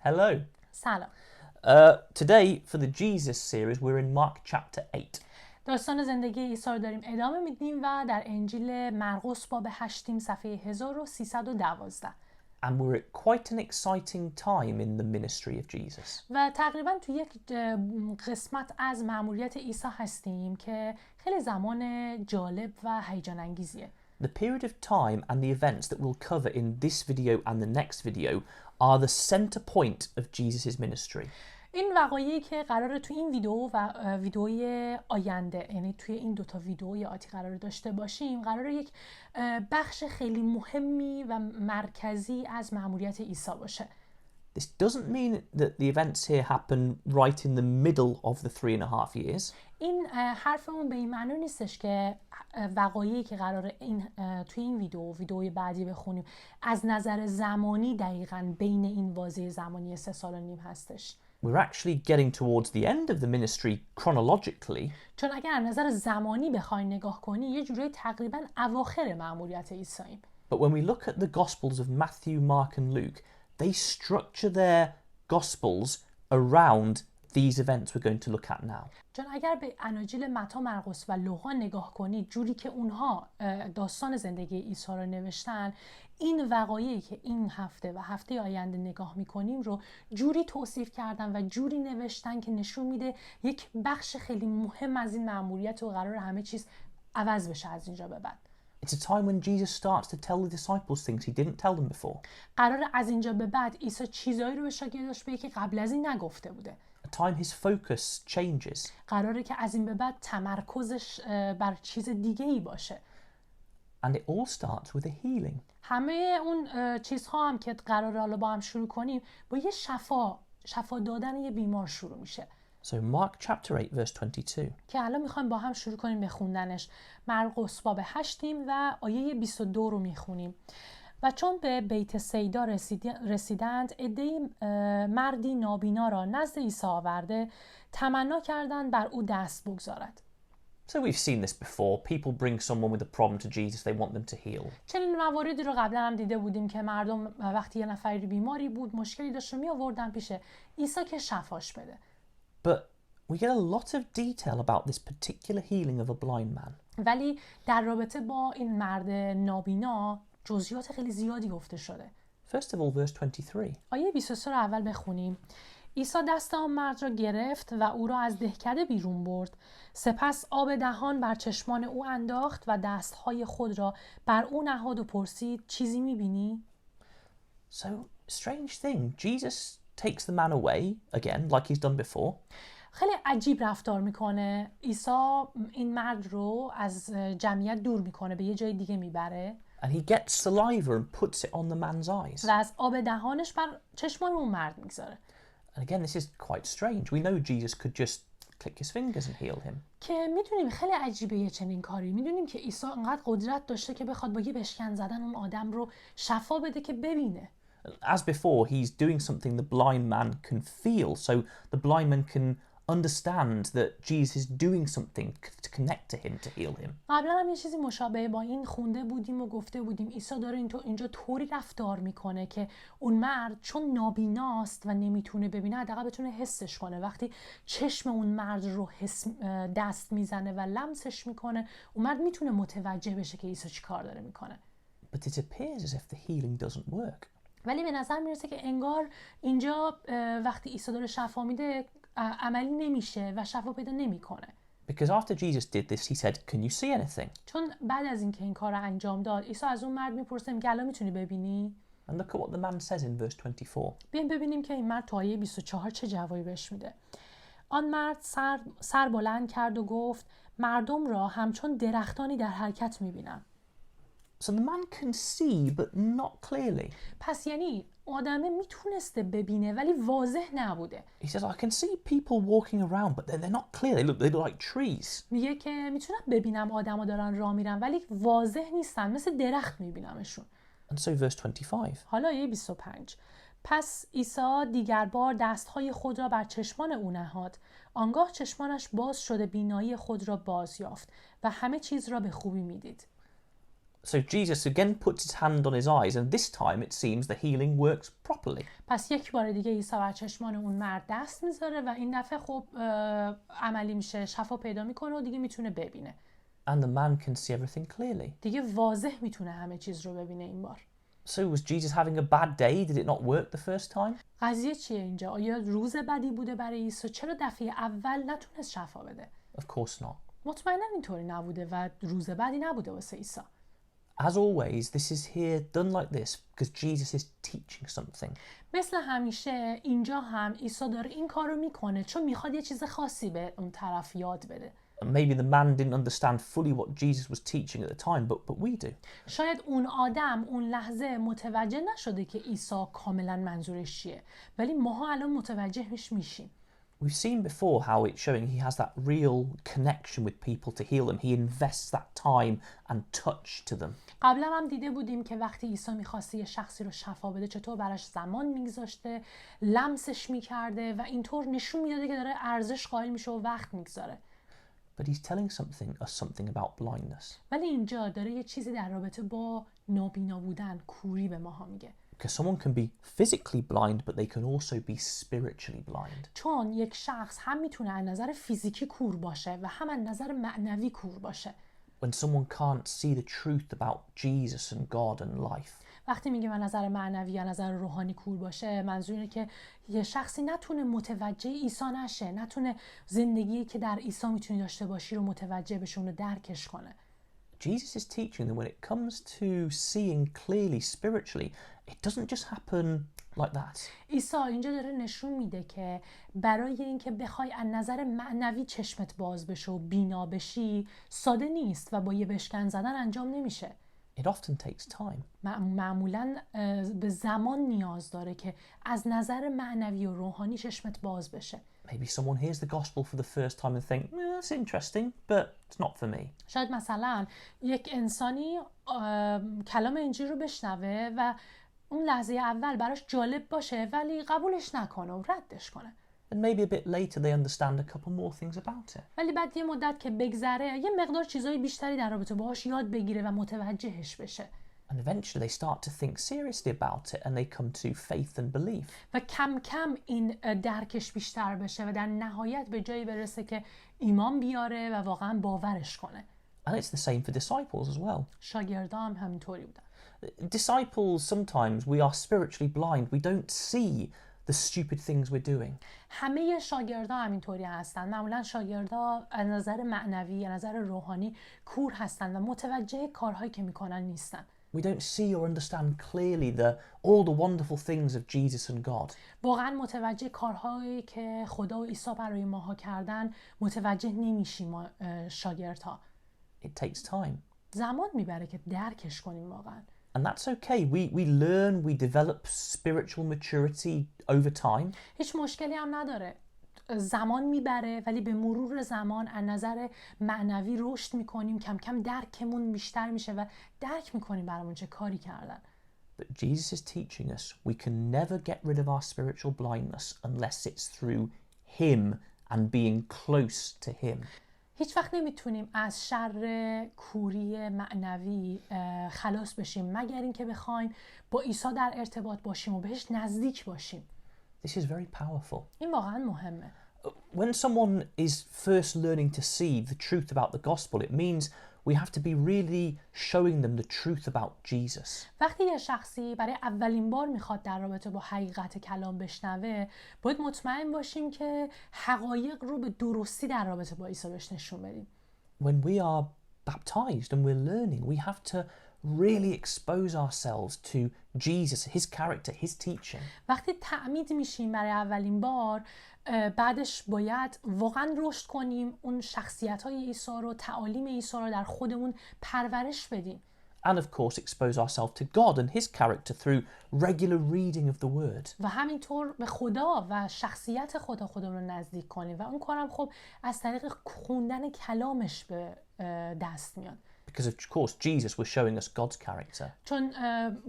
Hello. سلام. Today for the Jesus series we're in Mark chapter 8. داستان زندگی عیسی رو داریم ادامه میدیم و در انجیل مرقس باب 8 صفحه 1312. And we're at quite an exciting time in the ministry of Jesus. و تقریبا تو یک قسمت از مأموریت عیسی هستیم که خیلی زمان جالب و هیجان انگیزیه. The period of time and the events that we'll cover in this video and the next video are the center point of Jesus' ministry. این وقایعی که قراره تو این ویدیو و ویدیوی آینده، یعنی توی این دوتا ویدیوی آتی قراره داشته باشیم، قراره یک بخش خیلی مهمی و مرکزی از مأموریت عیسی باشه. This doesn't mean that the events here happen right in the middle of the 3.5 years. این حرفمون به این معنی نیستش که وقایعی که قراره توی این ویدیوی بعدی بخونیم از نظر زمانی دقیقاً بین این بازه زمانی 3 سال و نیم هستش. We're actually getting towards the end of the ministry chronologically. چون اگر از نظر زمانی بخوای نگاه کنی یه جورایی تقریباً اواخر مأموریت عیساییم. But when we look at the Gospels of Matthew, Mark and Luke, they structure their Gospels around these events we're going to look at now. چون اگر به اناجیل متی، مرقس و لوقا نگاه کنید، جوری که اونها داستان زندگی عیسی رو نوشتن، این وقایعی که این هفته و هفته آینده نگاه میکنیم رو جوری توصیف کردن و جوری نوشتن که نشون میده یک بخش خیلی مهم از این مأموریت و قرار همه چیز عوض بشه از اینجا به بعد. It's a time when Jesus starts to tell the disciples things he didn't tell them before. قرار از اینجا به بعد عیسی چیزایی رو به شاگرداش بگه که قبل از این نگفته بوده. A time his focus changes. قراره که از این به بعد تمرکزش بر چیز دیگه‌ای باشه. And it all starts with a healing. همه اون چیزها هم که قراره حالا با هم شروع کنیم با یه شفا دادن یه بیمار شروع میشه. So Mark chapter 8 verse 22. که الان میخوایم با هم شروع کنیم به خوندنش. مرقس باب 8 و آیه 22 رو میخونیم. و چون به بیت سیدا رسیدند، عده‌ای مردی نابینا را نزد عیسی آورده تمنا کردند بر او دست بگذارد. So we've seen this before. People bring someone with a problem to Jesus. They want them to heal. چنین مواردی رو قبلا هم دیده بودیم که مردم وقتی یه نفری بیماری بود، مشکلی داشت رو می آوردن پیش عیسی که شفاش بده. But we get a lot of detail about this particular healing of a blind man. ولی در رابطه با این مرد نابینا جزئیات خیلی زیادی گفته شده. First of all, verse 23. آیه 23 رو اول بخونیم. عیسی دست آن مرد را گرفت و او را از دهکده بیرون برد. سپس آب دهان بر چشمان او انداخت و دستهای خود را بر او نهاد و پرسید چیزی می‌بینی؟ So, strange thing. Jesus takes the man away, again, like he's done before. خیلی عجیب رفتار میکنه. عیسی این مرد رو از جمعیت دور میکنه، به یه جای دیگه میبره. And he gets saliva and puts it on the man's eyes. و از آب دهانش بر چشمان اون مرد میگذاره. And again, this is quite strange. We know Jesus could just click his fingers and heal him. که میدونیم خیلی عجیبه یه چنین کاری. میدونیم که عیسی انقدر قدرت داشته که بخواد با یه بشکن زدن اون آدم رو شفا بده که ببینه. As before, he's doing something the blind man can feel. So the blind man can understand that Jesus is doing something to connect to him, to heal him. قبلا هم یه چیزی مشابه با این خونده بودیم و گفته بودیم. عیسی داره اینجا طوری رفتار میکنه که اون مرد چون نابیناست و نمیتونه ببینه، حداقل بتونه حسش کنه. وقتی چشم اون مرد رو دست میزنه و لمسش میکنه، اون مرد میتونه متوجه بشه که عیسی چی کار داره میکنه. But it appears as if the healing doesn't work. ولی به نظر میرسه که انگار اینجا وقتی عیسی داره شفا میده عملی نمیشه و شفا پیدا نمیکنه. Because after Jesus did this, he said, "Can you see anything?" چون بعد از اینکه این کار رو انجام داد، عیسی از اون مرد میپرسه میگه الان میتونی ببینی؟ And look at what the man says in verse 24. بیایم ببینیم که این مرد تو آیه 24 چه جوابی بهش میده. آن مرد سر بلند کرد و گفت مردم را همچون درختانی در حرکت میبینم. So the man can see but not clearly. پس یعنی آدمه میتونسته ببینه ولی واضح نبوده. He says, I can see people walking around but they're not clear. They look like trees. میگه که میتونم ببینم آدما دارن راه میرن ولی واضح نیستن، مثل درخت میبینمشون. And so verse 25. حالا آیه 25. پس عیسی دیگر بار دستهای خود را بر چشمان او نهاد. آنگاه چشمانش باز شده بینایی خود را باز یافت و همه چیز را به خوبی میدید. So Jesus again puts his hand on his eyes, and this time it seems the healing works properly. پس یک بار دیگه عیسی بر چشمان اون مرد دست میذاره و این دفعه خب عملی میشه، شفا پیدا میکنه و دیگه میتونه ببینه. And the man can see everything clearly. دیگه واضح میتونه همه چیز رو ببینه این بار. So was Jesus having a bad day? Did it not work the first time? قضیه چیه اینجا؟ آیا روز بدی بوده برای عیسی؟ چرا دفعه اول نتونست شفا بده؟ Of course not. مطمئنا اینطوری نبوده و روز بدی نبوده واسه عیسی. As always, this is here done like this because Jesus is teaching something. مثل همیشه اینجا هم عیسی داره این کار رو میکنه چون میخواد یه چیز خاصی به اون طرف یاد بده. And maybe the man didn't understand fully what Jesus was teaching at the time, but we do. شاید اون آدم اون لحظه متوجه نشده که عیسی کاملا منظورش چیه، ولی ماها الان متوجهش میشیم. We've seen before how it's showing he has that real connection with people to heal them. He invests that time and touch to them. قبلا هم دیده بودیم که وقتی عیسی میخواسته یه شخصی رو شفا بده چطور براش زمان میگذاشته، لمسش میکرده و اینطور نشون میداده که داره ارزش قائل میشه و وقت میگذاره. But he's telling something about blindness. ولی اینجا داره یه چیزی در رابطه با نابینا بودن، کوری به ماها میگه. Because someone can be physically blind, but they can also be spiritually blind. چون یک شخص هم میتونه از نظر فیزیکی کور باشه و هم از نظر معنوی کور باشه. When someone can't see the truth about Jesus and God and life. وقتی میگیم از نظر معنوی یا نظر روحانی کور باشه، منظور اینه که یه شخصی نتونه متوجه عیسی نشه، نتونه زندگی که در عیسی میتونی داشته باشی رو متوجه بشه، اون رو درکش کنه. Jesus is teaching them when it comes to seeing clearly spiritually, it doesn't just happen like that. عیسی اینجا داره نشون میده که برای اینکه بخوای از نظر معنوی چشمت باز بشه و بینا بشی ساده نیست و با یه بشکن زدن انجام نمیشه. It often takes time. معمولاً به زمان نیاز داره که از نظر معنوی و روحانی چشمت باز بشه. Maybe someone hears the gospel for the first time and think, that's interesting, but it's not for me. شاید مثلا یک انسانی کلام انجیل رو بشنوه و اون لحظه اول براش جالب باشه ولی قبولش نکنه و ردش کنه. And maybe a bit later they understand a couple more things about it. ولی بعد یه مدت که بگذره یه مقدار چیزای بیشتری در رابطه باهاش یاد بگیره و متوجهش بشه. And eventually they start to think seriously about it and they come to faith and belief. و کم کم این درکش بیشتر بشه و در نهایت به جایی برسه که ایمان بیاره و واقعا باورش کنه. And it's the same for disciples as well. شاگردان هم همینطوری بودن. Disciples, sometimes we are spiritually blind. We don't see the stupid things we're doing. همه شاگردا همینطوری هستن. معمولا شاگردا از نظر معنوی، از نظر روحانی کور هستن و متوجه کارهایی که میکنن نیستن. We don't see or understand clearly all the wonderful things of Jesus and God. واقعا متوجه کارهایی که خدا و عیسی برای ماها کردن متوجه نمیشیم ما شاگردها. It takes time. زمان میبره که درکش کنیم واقعا. And that's okay. We learn, we develop spiritual maturity over time. هیچ مشکلی هم نداره. زمان میبره ولی به مرور زمان از نظر معنوی رشد میکنیم، کم کم درکمون بیشتر میشه و درک میکنیم برامون چه کاری کردن. But Jesus is teaching us we can never get rid of our spiritual blindness unless it's through him and being close to him. هیچ وقت نمیتونیم از شر کوری معنوی خلاص بشیم مگر اینکه بخوایم با عیسی در ارتباط باشیم و بهش نزدیک باشیم. This is very powerful. این واقعا مهمه. When someone is first learning to see the truth about the gospel, it means we have to be really showing them the truth about Jesus. وقتی یه شخصی برای اولین بار میخواد در رابطه با حقیقت کلام بشنوه، باید مطمئن باشیم که حقایق رو به درستی در رابطه با عیسی بهش نشون بدیم. When we are baptized and we're learning, we have to really expose ourselves to Jesus, his character, his teaching. وقتی تعمید میشیم برای اولین بار، بعدش باید واقعا رشد کنیم، اون شخصیت‌های عیسی رو، تعالیم عیسی رو در خودمون پرورش بدیم. And of course expose ourselves to God and his character through regular reading of the word. و همینطور به خدا و شخصیت خدا خودمون رو نزدیک کنیم و اون کارم خب از طریق خوندن کلامش به دست میاد. Because of course Jesus was showing us God's character. چون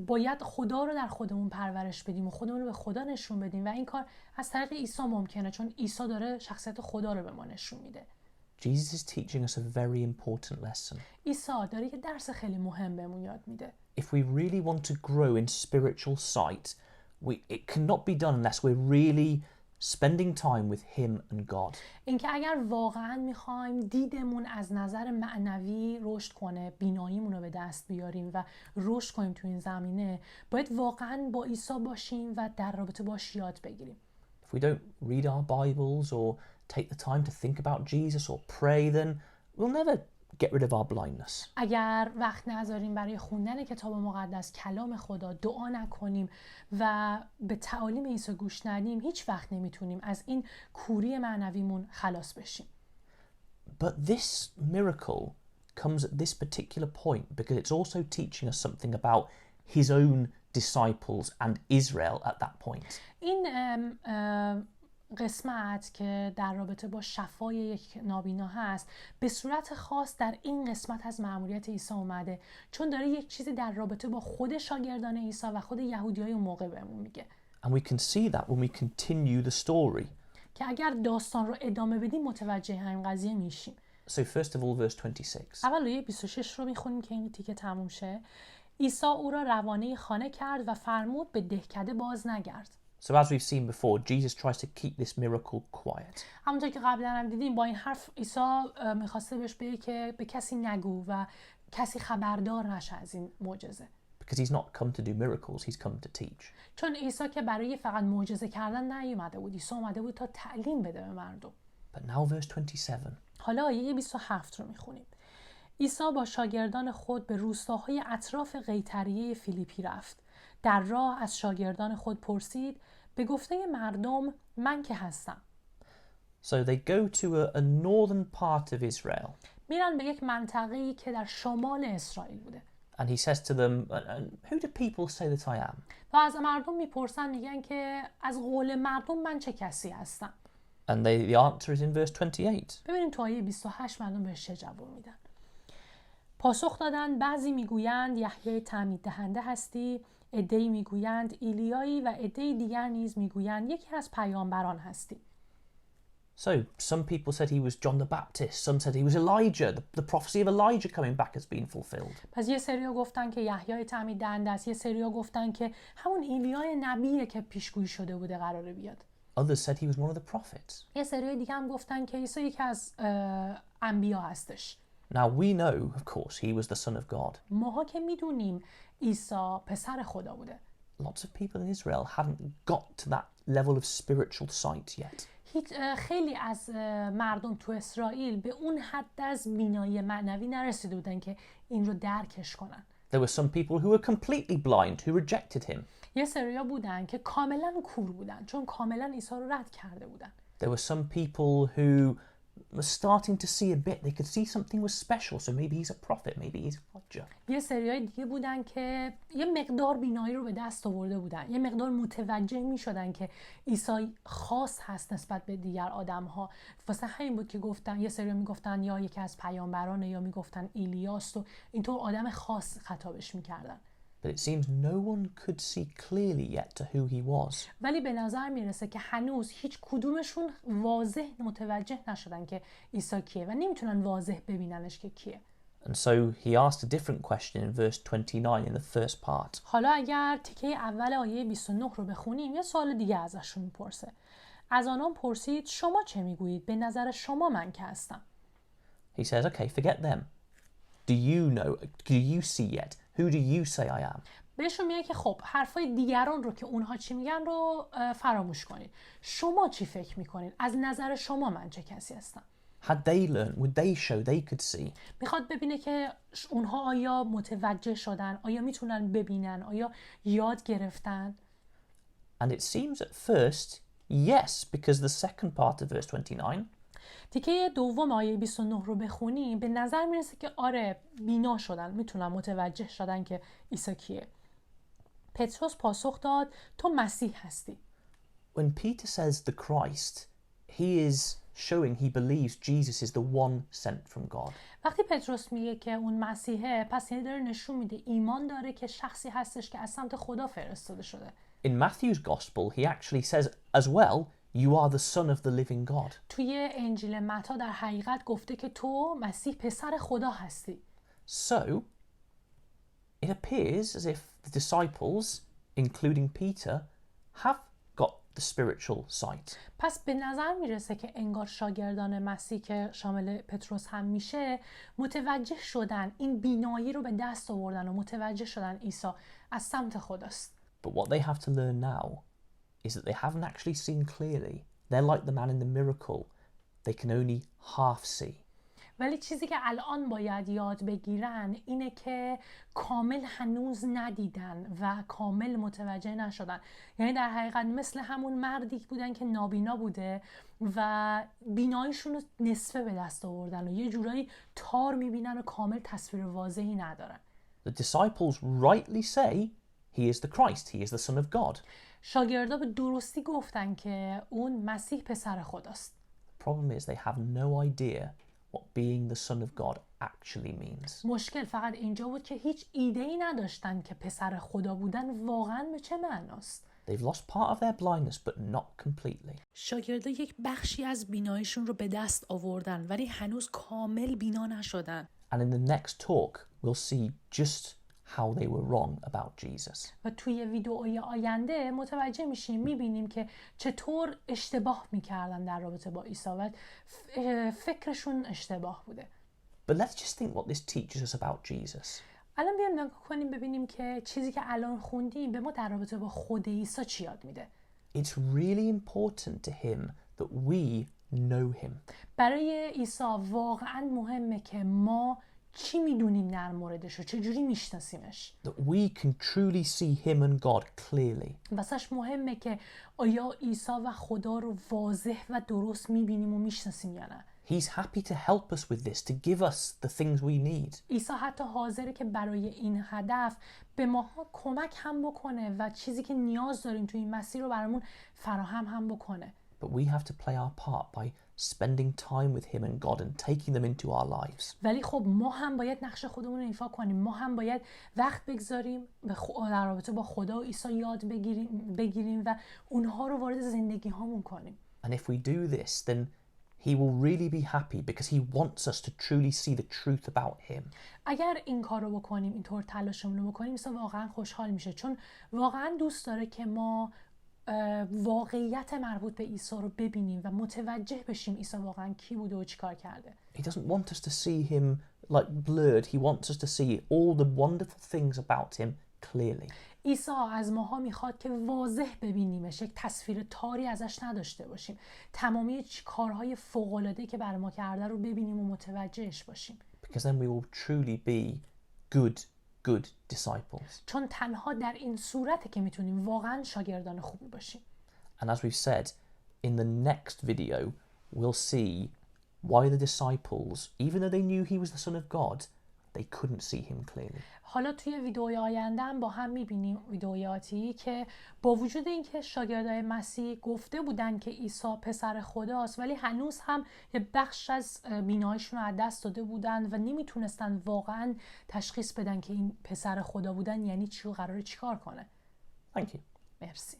باید خدا رو در خودمون پرورش بدیم و خودمون رو به خدا نشون بدیم و این کار از طریق عیسی ممکنه چون عیسی داره شخصیت خدا رو به ما نشون میده. Jesus is teaching us a very important lesson. عیسی داره یه درس خیلی مهم بهمون یاد میده. If we really want to grow in spiritual sight, it cannot be done unless we're really spending time with him and God. اینکه اگر واقعا میخوایم دیدمون از نظر معنوی رشد کنه، بیناییمون رو به دست بیاریم و رشد کنیم تو این زمینه، باید واقعا با عیسی باشیم و در رابطه باش یاد بگیریم. If we don't read our Bibles or take the time to think about Jesus or pray, then we'll never get rid of our blindness. اگر وقت نذاریم برای خوندن کتاب مقدس، کلام خدا، دعا نکنیم و به تعالیم عیسی گوش ندیم، هیچ وقت نمیتونیم از این کوری معنویمون خلاص بشیم. But this miracle comes at this particular point because it's also teaching us something about his own disciples and Israel at that point. این قسمت که در رابطه با شفای یک نابینا هست، به صورت خاص در این قسمت از مأموریت عیسی اومده، چون داره یک چیزی در رابطه با خود شاگردان عیسی و خود یهودیای اون موقع بهمون میگه. And we can see that when we continue the story. که اگر داستان رو ادامه بدیم متوجه همین قضیه میشیم. So first of all, verse 26. اول آیه 26 رو میخونیم که این تیکه تموم شه. عیسی او را روانه خانه کرد و فرمود به دهکده باز نگرد. So as we've seen before, Jesus tries to keep this miracle quiet. همونطور که قبلا هم دیدیم با این حرف عیسی میخواسته بهش بگه که به کسی نگو و کسی خبردار نشه از این معجزه. Because he's not come to do miracles, he's come to teach. چون عیسی که برای فقط معجزه کردن نیومده بود، عیسی اومده بود تا تعلیم بده به مردم. But now verse 27. حالا آیه 27 رو میخونیم. عیسی با شاگردان خود به روستاهای اطراف قیطریه فیلیپی رفت. در راه از شاگردان خود پرسید: به گفته مردم من که هستم؟ So they go to a northern part of Israel. میرن به یک منطقه‌ای که در شمال اسرائیل بوده. And he says to them, who do people say that I am? و از مردم میپرسن، میگن که از قول مردم من چه کسی هستم؟ And the answer is in verse 28. ببینیم تو آیه 28 مردم بهش چه جواب میدن. پاسخ دادن بعضی میگویند یحیی تعمید دهنده هستی، عده‌ای میگویند ایلیایی و عده‌ای دیگر نیز میگویند یکی از پیامبران هستی. So some people said he was John the Baptist, some said he was Elijah. The prophecy of Elijah coming back has been fulfilled. پس یه سریا گفتن که یحیی تعمید دهنده است، یه سریا گفتن که همون ایلیای نبیه که پیشگویی شده بوده قراره بیاد. Others said he was one of the prophets. یه سریا دیگه هم گفتن که عیسی یکی از انبیا هستش. Now we know, of course, he was the Son of God. ماها که میدونیم عیسی پسر خدا بوده. Lots of people in Israel haven't got to that level of spiritual sight yet. خیلی از مردم تو اسرائیل به اون حد از بینایی معنوی نرسیده بودن که این رو درکش کنن. There were some people who were completely blind who rejected him. یه سریا بودن که کاملا کور بودن چون کاملا عیسی رو رد کرده بودن. There were some people who were starting to see a bit. They could see something was special, so maybe he's a prophet, maybe he's Elijah. یه سریای دیگه بودن که یه مقدار بینایی رو به دست آورده بودن، یه مقدار متوجه می شدن که عیسی خاص هست نسبت به دیگر آدم ها. واسه همین بود که گفتن، یه سریا می گفتن یا یکی از پیامبرانه یا می گفتن ایلیاست و اینطور آدم خاص خطابش می کردن. But it seems no one could see clearly yet to who he was. ولی به نظر میرسه که هنوز هیچ کدومشون واضح متوجه نشدن که عیسی کیه و نمیتونن واضح ببیننش که کیه. And so he asked a different question in verse 29 in the first part. حالا اگر تیکه اول آیه 29 رو بخونیم یه سوال دیگه ازشون میپرسه. از آنان پرسید شما چه میگویید؟ به نظر شما من که هستم؟ He says, okay, forget them. Do you know, do you see yet? Who do you say I am? بهشون میگه که خب حرفای دیگران رو که اونها چی میگن رو فراموش کنید. شما چی فکر میکنید؟ از نظر شما من چه کسی هستم؟ Had they learned, would they show they could see? میخواد ببینه که اونها آیا متوجه شدن؟ آیا میتونن ببینن؟ آیا یاد گرفتن؟ And it seems at first, yes, because the second part of verse 29, تیکه دوم آیه 29 رو بخونیم به نظر میرسه که آره بینا شدن، میتونن متوجه شدن که عیسی کیه. پتروس پاسخ داد تو مسیح هستی. when Peter says the Christ, he is showing he believes Jesus is the one sent from God. وقتی پتروس میگه که اون مسیحه، پس یعنی داره نشون میده ایمان داره که شخصی هستش که از سمت خدا فرستاده شده. In Matthew's gospel, he actually says as well, You are the son of the living God. توی انجیل متی در حقیقت گفته که تو مسیح پسر خدا هستی. So, it appears as if the disciples, including Peter, have got the spiritual sight. پس به نظر میرسه که انگار شاگردان مسیح که شامل پتروس هم میشه متوجه شدن، این بینایی رو به دست آوردن و متوجه شدن عیسی از سمت خداست. But what they have to learn now is that they haven't actually seen clearly. They're like the man in the miracle. They can only half see. ولی چیزی که الان باید یاد بگیرن اینه که کامل هنوز ندیدن و کامل متوجه نشدن. یعنی در حقیقت مثل همون مردی بودن که نابینا بوده و بیناییشون رو نصفه به دست آوردن و یه جورایی تار میبینن و کامل تصویر واضحی ندارن. The disciples rightly say, he is the Christ, he is the Son of God. شاگردا به درستی گفتن که اون مسیح پسر خداست. The problem is they have no idea what being the Son of God actually means. مشکل فقط اینجا بود که هیچ ایده‌ای نداشتن که پسر خدا بودن واقعاً به چه معناست. They've lost part of their blindness, but not completely. شاگردا یک بخشی از بیناییشون رو به دست آوردن ولی هنوز کامل بینا نشدن. And in the next talk, we'll see just how they were wrong about Jesus. و توی ویدئوی آینده متوجه میبینیم که چطور اشتباه میکردن در رابطه با عیسی و فکرشون اشتباه بوده. But let's just think what this teaches us about Jesus. الان بیایم نگاه کنیم ببینیم که چیزی که الان خوندیم به ما در رابطه با خود عیسی چی یاد میده. It's really important to him that we know him. برای عیسی واقعا مهمه که ما چی میدونیم در موردش و چجوری میشناسیمش. That we can truly see him and God clearly. واسش مهمه که آیا عیسی و خدا رو واضح و درست میبینیم و میشناسیم یا نه. He's happy to help us with this, to give us the things we need. عیسی حتی حاضره که برای این هدف به ماها کمک هم بکنه و چیزی که نیاز داریم توی این مسیر رو برامون فراهم هم بکنه. But we have to play our part by spending time with him and God and taking them into our lives. ولی خب ما هم باید نقش خودمون رو ایفا کنیم. ما هم باید وقت بگذاریم در رابطه با خدا و عیسی یاد بگیریم و اونها رو وارد زندگی هامون کنیم. And if we do this, then he will really be happy because he wants us to truly see the truth about him. اگر این کار رو بکنیم، اینطور تلاشمون رو بکنیم، عیسی واقعا خوشحال میشه، چون واقعا دوست داره که ما واقعیت مربوط به عیسی رو ببینیم و متوجه بشیم عیسی واقعا کی بوده و چیکار کرده. He doesn't want us to see him like blurred. He wants us to see all the wonderful things about him clearly. عیسی از ماها میخواد که واضح ببینیمش، یک تصویر تاری ازش نداشته باشیم. تمامی کارهای فوق‌العاده که بر ما کرده رو ببینیم و متوجهش باشیم. Because then we will truly be good disciples. چون تنها در این صورته که میتونیم واقعا شاگردان خوبی باشیم. And as we've said, in the next video, we'll see why the disciples, even though they knew he was the Son of God, they couldn't see him clearly. حالا توی ویدئوی آینده هم با هم میبینیم، ویدئوی آتی، که با وجود اینکه شاگردای مسیح گفته بودن که عیسی پسر خداست ولی هنوز هم یه بخش از بیناییشون رو از دست داده بودن و نمیتونستن واقعا تشخیص بدن که این پسر خدا بودن یعنی چی و قراره چیکار کنه. Thank you. مرسی.